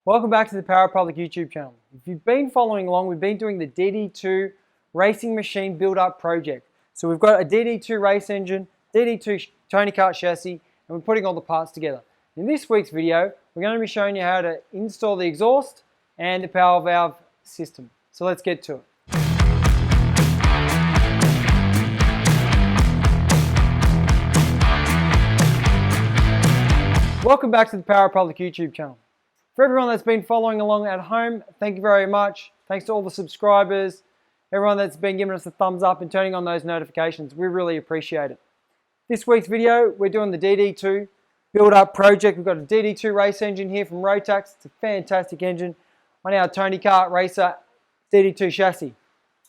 Welcome back to the Power Public YouTube channel. If you've been following along, we've been doing the DD2 racing machine build-up project. So we've got a DD2 race engine, DD2 Tony Kart chassis, and we're putting all the parts together. In this week's video, we're going to be showing you how to install the exhaust and the power valve system. So let's get to it. Welcome back to the Power Public YouTube channel. For everyone that's been following along at home, thank you very much. Thanks to all the subscribers, everyone that's been giving us a thumbs up and turning on those notifications. We really appreciate it. This week's video, we're doing the DD2 build-up project. We've got a DD2 race engine here from Rotax. It's a fantastic engine on our Tony Kart Racer DD2 chassis.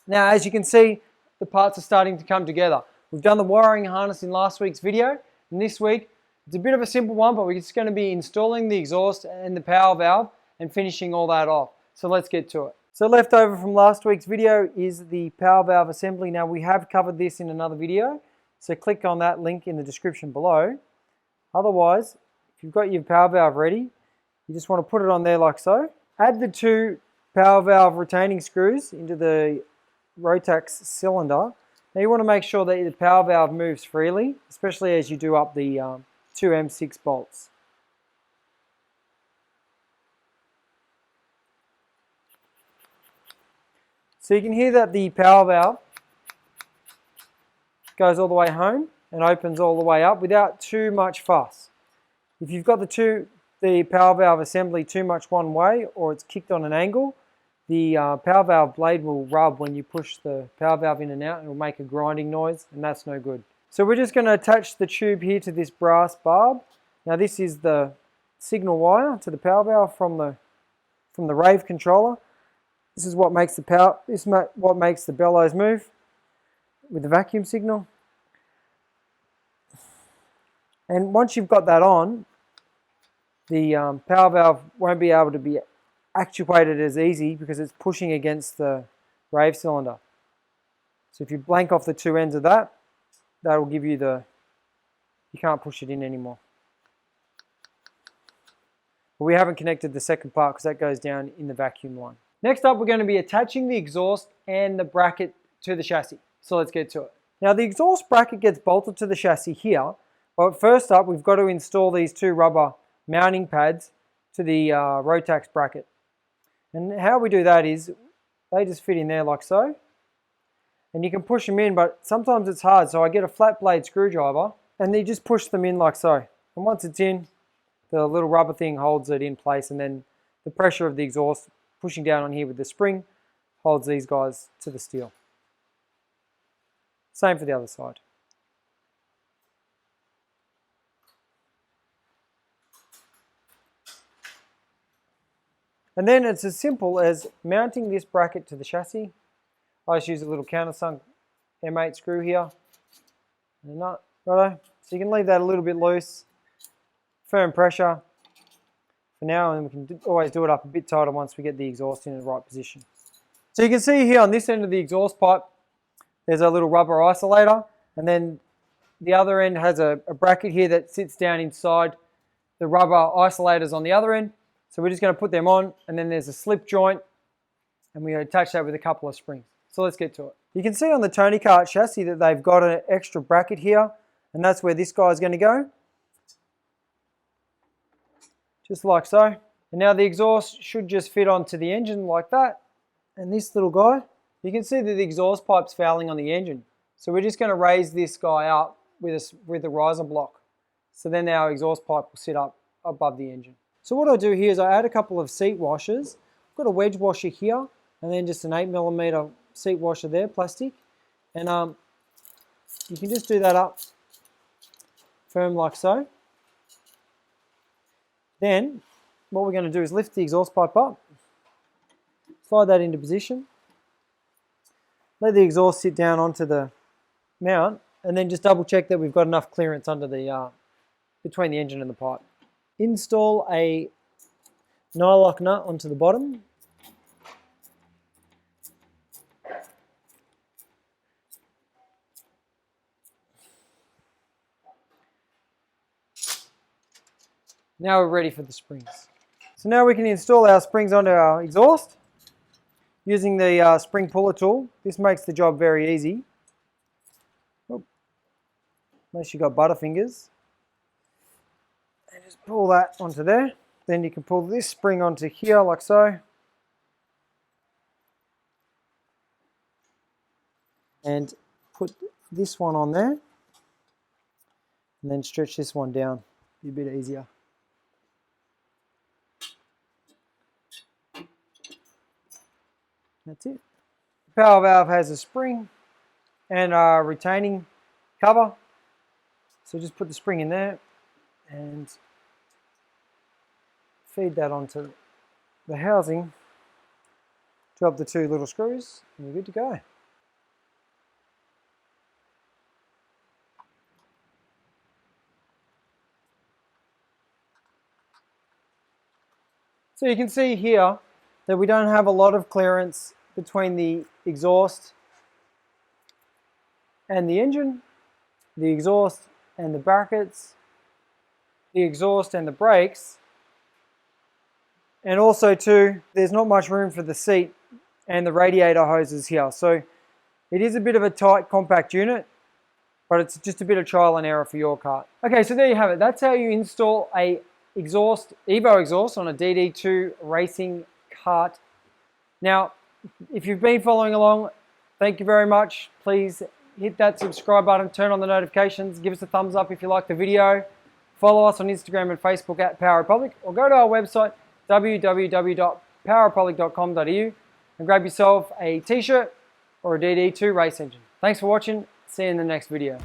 Now, as you can see, the parts are starting to come together. We've done the wiring harness in last week's video, and this week, it's a bit of a simple one, but we're just going to be installing the exhaust and the power valve and finishing all that off. So let's get to it. So left over from last week's video is the power valve assembly. Now we have covered this in another video, so click on that link in the description below. Otherwise, if you've got your power valve ready, you just want to put it on there like so. Add the two power valve retaining screws into the Rotax cylinder. Now you want to make sure that the power valve moves freely, especially as you do up the two M6 bolts. So you can hear that the power valve goes all the way home and opens all the way up without too much fuss. If you've got the power valve assembly too much one way, or it's kicked on an angle, the power valve blade will rub when you push the power valve in and out, and it will make a grinding noise, and that's no good. So we're just going to attach the tube here to this brass barb. Now this is the signal wire to the power valve from the rave controller. This is what makes what makes the bellows move with the vacuum signal. And once you've got that on, the power valve won't be able to be actuated as easy because it's pushing against the rave cylinder. So if you blank off the two ends of that, that'll give you you can't push it in anymore. But we haven't connected the second part because that goes down in the vacuum line. Next up, we're going to be attaching the exhaust and the bracket to the chassis. So let's get to it. Now the exhaust bracket gets bolted to the chassis here, but first up we've got to install these two rubber mounting pads to the Rotax bracket. And how we do that is they just fit in there like so. And you can push them in, but sometimes it's hard, so I get a flat blade screwdriver and you just push them in like so. And once it's in, the little rubber thing holds it in place, and then the pressure of the exhaust pushing down on here with the spring holds these guys to the steel. Same for the other side. And then it's as simple as mounting this bracket to the chassis. I just use a little countersunk M8 screw here and a nut, righto. So you can leave that a little bit loose, firm pressure for now, and we can always do it up a bit tighter once we get the exhaust in the right position. So you can see here on this end of the exhaust pipe, there's a little rubber isolator, and then the other end has a bracket here that sits down inside the rubber isolators on the other end. So we're just going to put them on, and then there's a slip joint, and we attach that with a couple of springs. So let's get to it. You can see on the Tony Kart chassis that they've got an extra bracket here, and that's where this guy is going to go. Just like so. And now the exhaust should just fit onto the engine like that. And this little guy, you can see that the exhaust pipe's fouling on the engine. So we're just going to raise this guy up with a riser block. So then our exhaust pipe will sit up above the engine. So what I do here is I add a couple of seat washers. I've got a wedge washer here, and then just an 8mm seat washer there, plastic. And you can just do that up firm like so. Then what we're going to do is lift the exhaust pipe up, slide that into position, let the exhaust sit down onto the mount, and then just double check that we've got enough clearance under the between the engine and the pipe. Install a nylock nut onto the bottom. Now we're ready for the springs. So now we can install our springs onto our exhaust using the spring puller tool. This makes the job very easy. Oh, unless you've got butterfingers. And just pull that onto there. Then you can pull this spring onto here like so. And put this one on there. And then stretch this one down. Be a bit easier. That's it. The power valve has a spring and a retaining cover. So just put the spring in there and feed that onto the housing. Drop the two little screws and you're good to go. So you can see here that we don't have a lot of clearance between the exhaust and the engine, the exhaust and the brackets, the exhaust and the brakes, and also too, there's not much room for the seat and the radiator hoses here. So it is a bit of a tight, compact unit, but it's just a bit of trial and error for your kart. Okay, so there you have it. That's how you install a Evo exhaust on a DD2 racing kart. Now, if you've been following along, thank you very much. Please hit that subscribe button, turn on the notifications, give us a thumbs up if you like the video. Follow us on Instagram and Facebook at Power Republic, or go to our website www.powerrepublic.com.au and grab yourself a t-shirt or a DD2 race engine. Thanks for watching. See you in the next video.